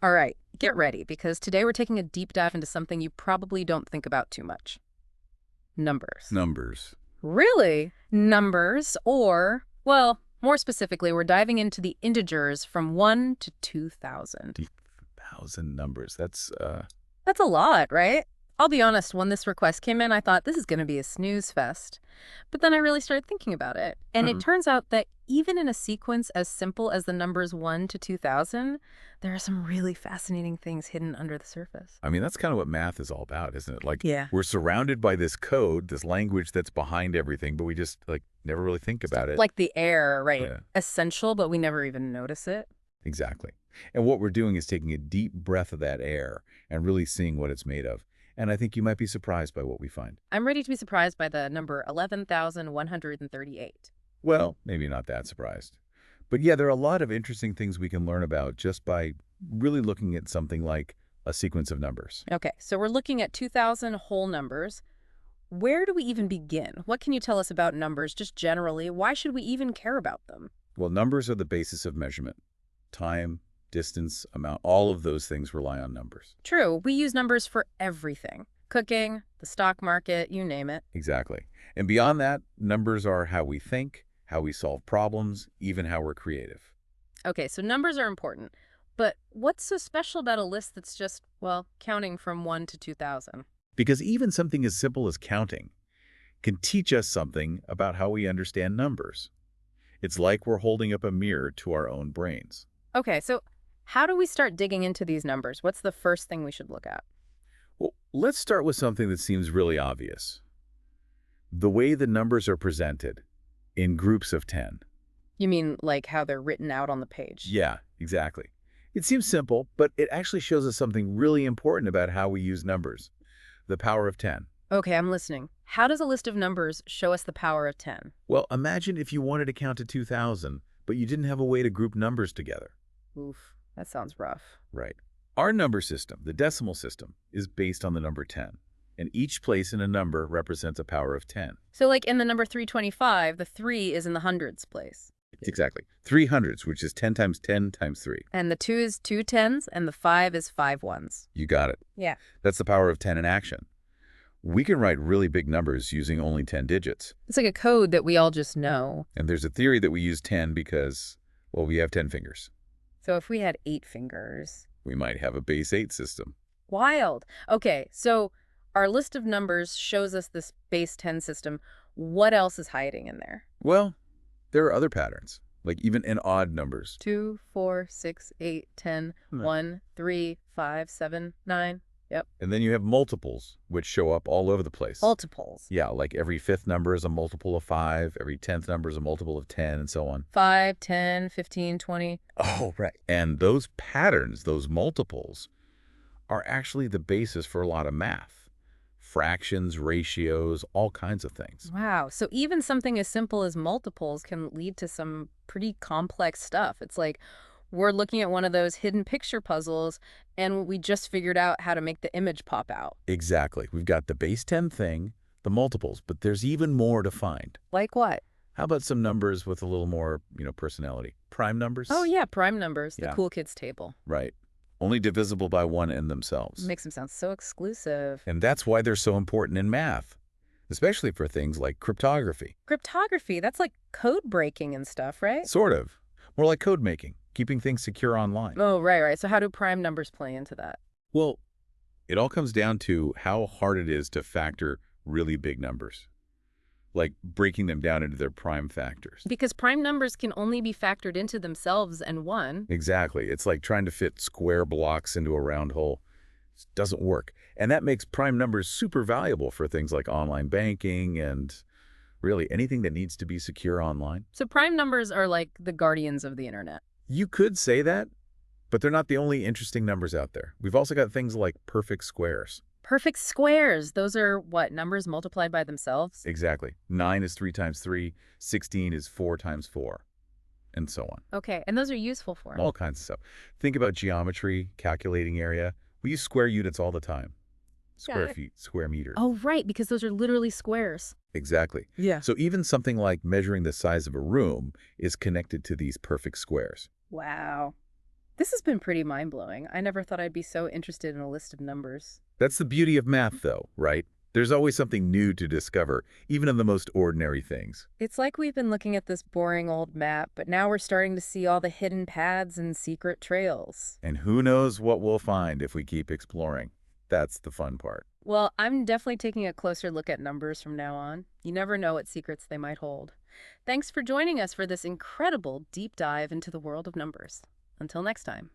All right, get ready, because today we're taking a deep dive into something you probably don't think about too much. Numbers. Numbers. Really? Numbers, or, well, more specifically, we're diving into the integers from 1 to 2,000. 1,000 numbers. That's a lot, right? I'll be honest, when this request came in, I thought this is going to be a snooze fest. But then I really started thinking about it. And it turns out that even in a sequence as simple as the numbers 1 to 2,000, there are some really fascinating things hidden under the surface. I mean, that's kind of what math is all about, isn't it? Like, Yeah. we're surrounded by this code, this language that's behind everything, but we just, never really think about it. Like the air, right? Yeah, Essential, but we never even notice it. exactly. And what we're doing is taking a deep breath of that air and really seeing what it's made of. And I think you might be surprised by what we find. I'm ready to be surprised by the number 11,138. Well, maybe not that surprised. But yeah, there are a lot of interesting things we can learn about just by really looking at something like a sequence of numbers. Okay, so we're looking at 2,000 whole numbers. Where do we even begin? What can you tell us about numbers just generally? Why should we even care about them? Well, numbers are the basis of measurement. Time, distance, amount, all of those things rely on numbers. True, we use numbers for everything. Cooking, the stock market, you name it. Exactly. And beyond that, numbers are how we think, how we solve problems, even how we're creative. Okay, so numbers are important. But what's so special about a list that's just, well, counting from 1 to 2,000? Because even something as simple as counting can teach us something about how we understand numbers. It's like we're holding up a mirror to our own brains. Okay, so how do we start digging into these numbers? What's the first thing we should look at? Well, let's start with something that seems really obvious. The way the numbers are presented in groups of 10. You mean like how they're written out on the page? Yeah, exactly. It seems simple, but it actually shows us something really important about how we use numbers. The power of 10. Okay, I'm listening. How does a list of numbers show us the power of 10? Well, imagine if you wanted to count to 2,000, but you didn't have a way to group numbers together. Oof, that sounds rough. Right. Our number system, the decimal system, is based on the number 10, and each place in a number represents a power of 10. So like in the number 325, the 3 is in the hundreds place. Exactly. 3 hundreds, which is 10 times 10 times 3. And the 2 is 2 tens, and the 5 is 5 ones. You got it. Yeah. That's the power of 10 in action. We can write really big numbers using only 10 digits. It's like a code that we all just know. And there's a theory that we use 10 because, well, we have 10 fingers. So if we had 8 fingers... We might have a base 8 system. Wild. Okay, so our list of numbers shows us this base 10 system. What else is hiding in there? Well, there are other patterns, like even in odd numbers. 2, 4, 6, 8, 10, 1, 3, 5, 7, 9. Yep. And then you have multiples, which show up all over the place. Multiples. Yeah, like every 5th number is a multiple of 5, every 10th number is a multiple of 10, and so on. 5, 10, 15, 20. Oh, right. And those patterns, those multiples, are actually the basis for a lot of math. Fractions, ratios, all kinds of things. Wow. So even something as simple as multiples can lead to some pretty complex stuff. It's like we're looking at one of those hidden picture puzzles, and we just figured out how to make the image pop out. Exactly. We've got the base 10 thing, the multiples, but there's even more to find. Like what? How about some numbers with a little more, personality? Prime numbers? Oh, yeah, prime numbers, the Yeah. cool kids table. Right. Only divisible by 1 in themselves. Makes them sound so exclusive. And that's why they're so important in math, especially for things like cryptography. Cryptography, that's like code breaking and stuff, right? Sort of. More like code making, keeping things secure online. Oh, right. So how do prime numbers play into that? Well, it all comes down to how hard it is to factor really big numbers, like breaking them down into their prime factors. Because prime numbers can only be factored into themselves and one. Exactly. It's like trying to fit square blocks into a round hole. It doesn't work. And that makes prime numbers super valuable for things like online banking and really anything that needs to be secure online. So prime numbers are like the guardians of the internet. You could say that, but they're not the only interesting numbers out there. We've also got things like perfect squares. Perfect squares. Those are what, numbers multiplied by themselves? Exactly. 9 is 3 times 3, 16 is 4 times 4, and so on. Okay, and those are useful for All kinds of stuff. Think about geometry, calculating area. We use square units all the time. Square feet, square meters. Oh, right, because those are literally squares. Exactly. Yeah. So even something like measuring the size of a room is connected to these perfect squares. Wow. This has been pretty mind-blowing. I never thought I'd be so interested in a list of numbers. That's the beauty of math, though, right? There's always something new to discover, even in the most ordinary things. It's like we've been looking at this boring old map, but now we're starting to see all the hidden paths and secret trails. And who knows what we'll find if we keep exploring. That's the fun part. Well, I'm definitely taking a closer look at numbers from now on. You never know what secrets they might hold. Thanks for joining us for this incredible deep dive into the world of numbers. Until next time.